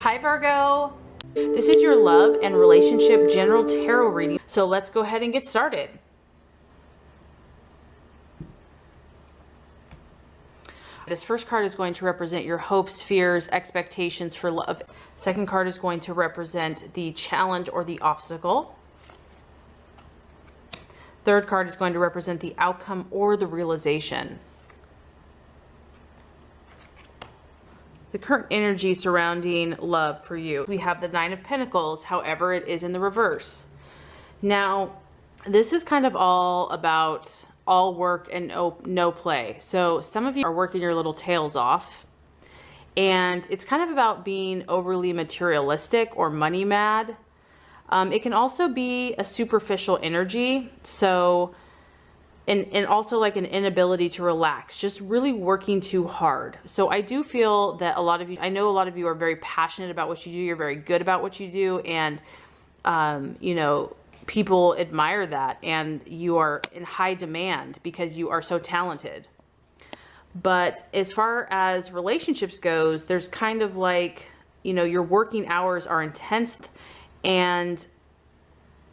Hi Virgo! This is your love and relationship general tarot reading. So let's go ahead and get started. This first card is going to represent your hopes, fears, expectations for love. Second card is going to represent the challenge or the obstacle. Third card is going to represent the outcome or the realization. The current energy surrounding love for you. We have the Nine of Pentacles, however it is in the reverse. Now, this is kind of all about all work and no play. So some of you are working your little tails off, and it's kind of about being overly materialistic or money mad. It can also be a superficial energy. So, and also like an inability to relax, just really working too hard. So I do feel that a lot of you, I know a lot of you are very passionate about what you do. You're very good about what you do. And, you know, people admire that, and you are in high demand because you are so talented. But as far as relationships goes, there's kind of like, you know, your working hours are intense, and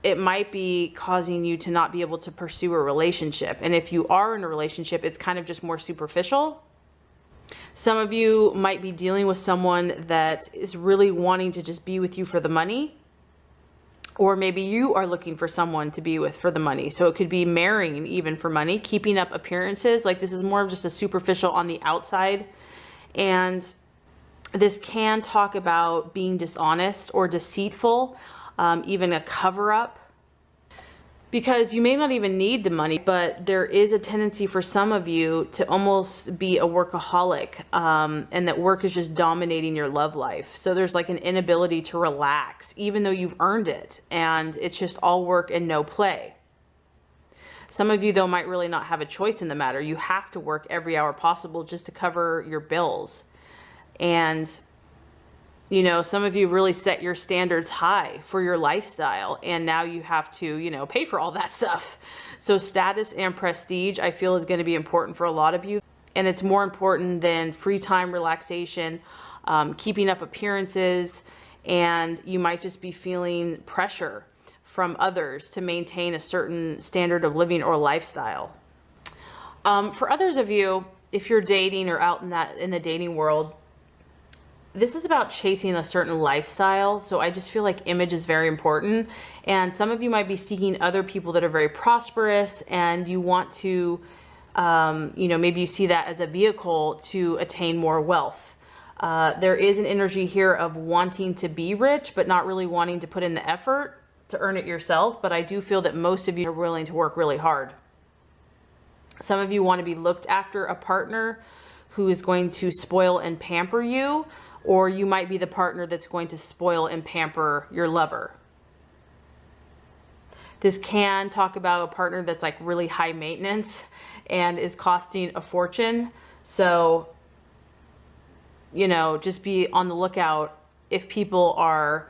it might be causing you to not be able to pursue a relationship. And if you are in a relationship, it's kind of just more superficial. Some of you might be dealing with someone that is really wanting to just be with you for the money. Or maybe you are looking for someone to be with for the money. So it could be marrying even for money, keeping up appearances. Like this is more of just a superficial on the outside. And this can talk about being dishonest or deceitful. Even a cover-up, because you may not even need the money, but there is a tendency for some of you to almost be a workaholic, and that work is just dominating your love life. So there's like an inability to relax, even though you've earned it, and it's just all work and no play. Some of you, though, might really not have a choice in the matter. You have to work every hour possible just to cover your bills. And you know, some of you really set your standards high for your lifestyle, and now you have to, you know, pay for all that stuff. So status and prestige, I feel, is going to be important for a lot of you. And it's more important than free time, relaxation, keeping up appearances, and you might just be feeling pressure from others to maintain a certain standard of living or lifestyle. For others of you, if you're dating or out in the dating world, this is about chasing a certain lifestyle. So I just feel like image is very important. And some of you might be seeking other people that are very prosperous, and you want to, you know, maybe you see that as a vehicle to attain more wealth. There is an energy here of wanting to be rich, but not really wanting to put in the effort to earn it yourself. But I do feel that most of you are willing to work really hard. Some of you want to be looked after a partner who is going to spoil and pamper you. Or you might be the partner that's going to spoil and pamper your lover. This can talk about a partner that's like really high maintenance and is costing a fortune. So, you know, just be on the lookout if people are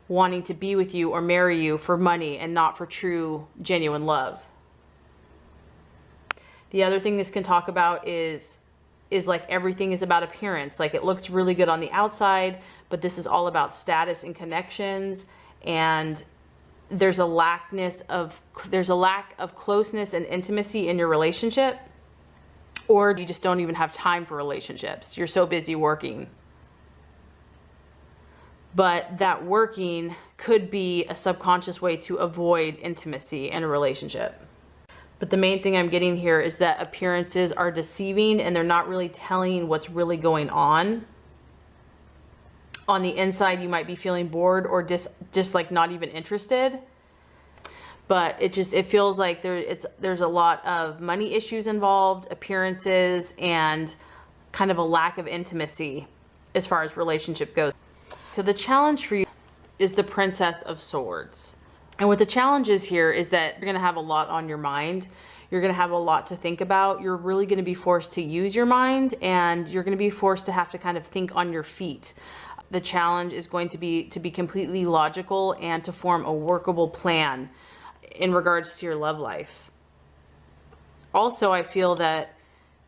wanting to be with you or marry you for money and not for true, genuine love. The other thing this can talk about is like everything is about appearance. Like it looks really good on the outside, but this is all about status and connections, and there's a lack of closeness and intimacy in your relationship, or you just don't even have time for relationships. You're so busy working. But that working could be a subconscious way to avoid intimacy in a relationship. But the main thing I'm getting here is that appearances are deceiving, and they're not really telling what's really going on. On the inside, you might be feeling bored or just like not even interested. But it feels like there's a lot of money issues involved, appearances, and kind of a lack of intimacy as far as relationship goes. So the challenge for you is the Princess of Swords. And what the challenge is here is that you're going to have a lot on your mind. You're going to have a lot to think about. You're really going to be forced to use your mind, and you're going to be forced to have to kind of think on your feet. The challenge is going to be completely logical and to form a workable plan in regards to your love life. Also, I feel that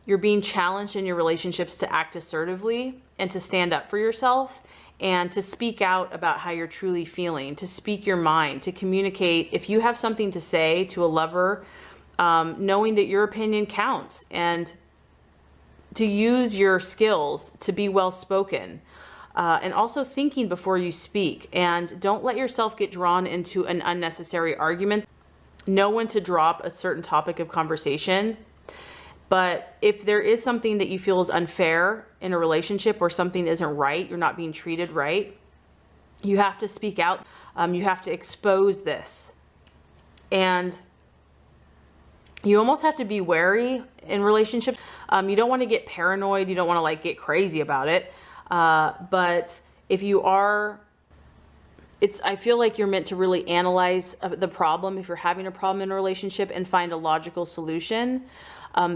you're being challenged in your relationships to act assertively and to stand up for yourself. and to speak out about how you're truly feeling, to speak your mind, to communicate. If you have something to say to a lover, knowing that your opinion counts, and to use your skills to be well spoken, and also thinking before you speak. And don't let yourself get drawn into an unnecessary argument. Know when to drop a certain topic of conversation. But if there is something that you feel is unfair in a relationship, or something isn't right, you're not being treated right, you have to speak out. You have to expose this. And you almost have to be wary in relationships. You don't want to get paranoid. You don't want to like get crazy about it. But if you are, I feel like you're meant to really analyze the problem if you're having a problem in a relationship and find a logical solution.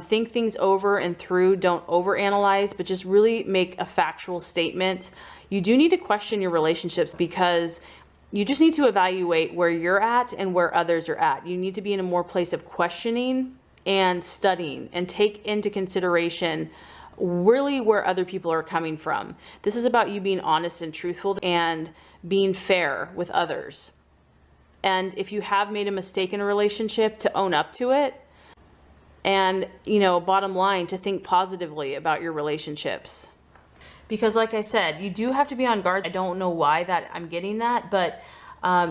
Think things over and through. Don't overanalyze, but just really make a factual statement. You do need to question your relationships, because you just need to evaluate where you're at and where others are at. You need to be in a more place of questioning and studying, and take into consideration really where other people are coming from. This is about you being honest and truthful and being fair with others. And if you have made a mistake in a relationship, to own up to it. And, bottom line, to think positively about your relationships. Because like I said, you do have to be on guard. I don't know why that I'm getting that, but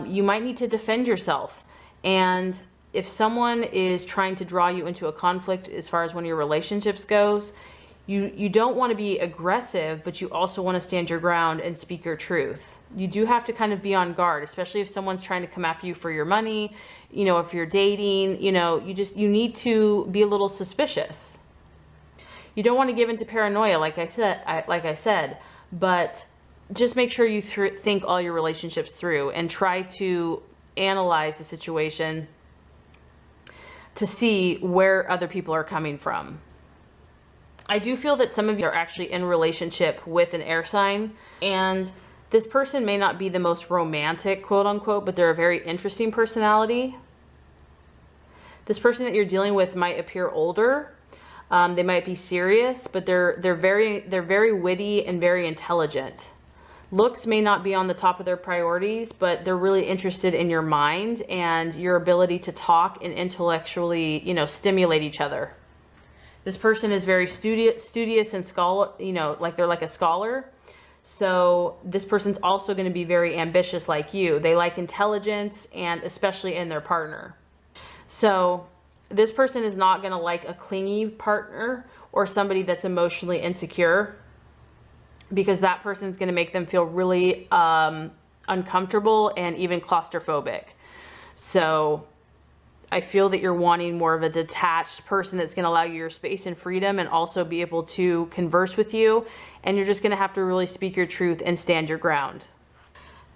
you might need to defend yourself. And if someone is trying to draw you into a conflict as far as one of your relationships goes, you don't want to be aggressive, but you also want to stand your ground and speak your truth. You do have to kind of be on guard, especially if someone's trying to come after you for your money. If you're dating, you need to be a little suspicious. You don't want to give into paranoia, like I said, but just make sure you think all your relationships through and try to analyze the situation to see where other people are coming from. I do feel that some of you are actually in a relationship with an air sign, and this person may not be the most romantic, quote unquote, but they're a very interesting personality. This person that you're dealing with might appear older. They might be serious, but they're very witty and very intelligent. Looks may not be on the top of their priorities, but they're really interested in your mind and your ability to talk and intellectually, stimulate each other. This person is very studious and scholar, like they're like a scholar. So this person's also going to be very ambitious like you. They like intelligence, and especially in their partner. So this person is not going to like a clingy partner or somebody that's emotionally insecure, because that person's going to make them feel really uncomfortable and even claustrophobic. So I feel that you're wanting more of a detached person that's going to allow you your space and freedom, and also be able to converse with you. And you're just going to have to really speak your truth and stand your ground.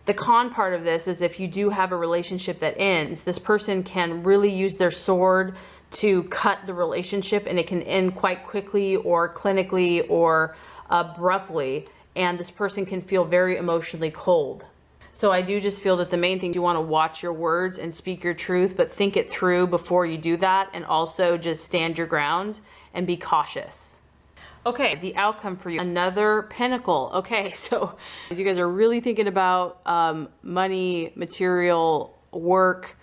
The con part of this is, if you do have a relationship that ends, this person can really use their sword to cut the relationship, and it can end quite quickly or clinically or abruptly. And this person can feel very emotionally cold. So I do just feel that the main thing, you want to watch your words and speak your truth, but think it through before you do that, and also just stand your ground and be cautious. Okay, the outcome for you, another pentacle. Okay, so you guys are really thinking about money, material, work.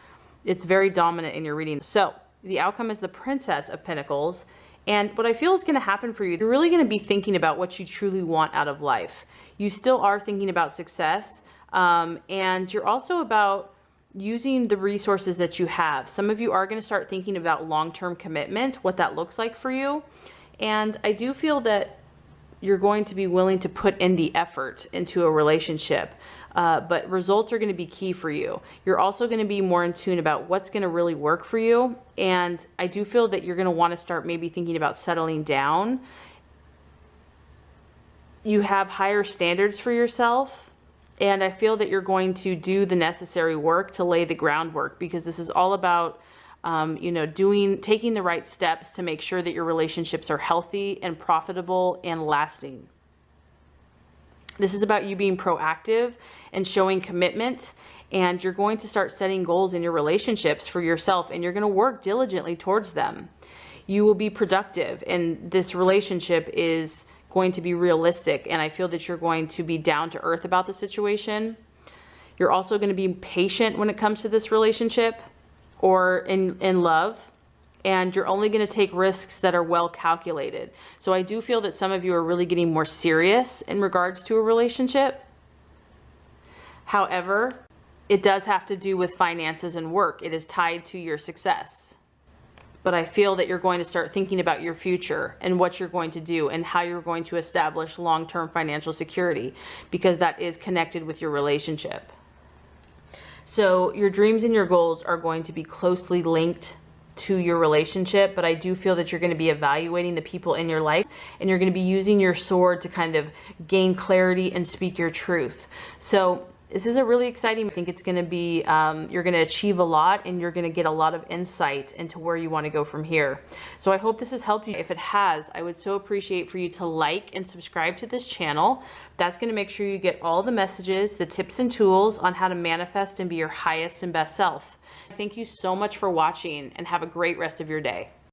It's very dominant in your reading. So the outcome is the Princess of Pentacles. And what I feel is going to happen for you, you're really going to be thinking about what you truly want out of life. You still are thinking about success. And you're also about using the resources that you have. Some of you are going to start thinking about long-term commitment, what that looks like for you. And I do feel that you're going to be willing to put in the effort into a relationship, but results are going to be key for you. You're also going to be more in tune about what's going to really work for you. And I do feel that you're going to want to start maybe thinking about settling down. You have higher standards for yourself. And I feel that you're going to do the necessary work to lay the groundwork, because this is all about, taking the right steps to make sure that your relationships are healthy and profitable and lasting. This is about you being proactive and showing commitment, and you're going to start setting goals in your relationships for yourself, and you're going to work diligently towards them. You will be productive, and this relationship is going to be realistic, and I feel that you're going to be down to earth about the situation. You're also going to be patient when it comes to this relationship or in love, and you're only going to take risks that are well calculated. So I do feel that some of you are really getting more serious in regards to a relationship. However, it does have to do with finances and work. It is tied to your success. But I feel that you're going to start thinking about your future and what you're going to do and how you're going to establish long-term financial security, because that is connected with your relationship. So your dreams and your goals are going to be closely linked to your relationship, but I do feel that you're going to be evaluating the people in your life, and you're going to be using your sword to kind of gain clarity and speak your truth. So this is a really exciting, I think it's going to be, you're going to achieve a lot, and you're going to get a lot of insight into where you want to go from here. So I hope this has helped you. If it has, I would so appreciate for you to like and subscribe to this channel. That's going to make sure you get all the messages, the tips and tools on how to manifest and be your highest and best self. Thank you so much for watching, and have a great rest of your day.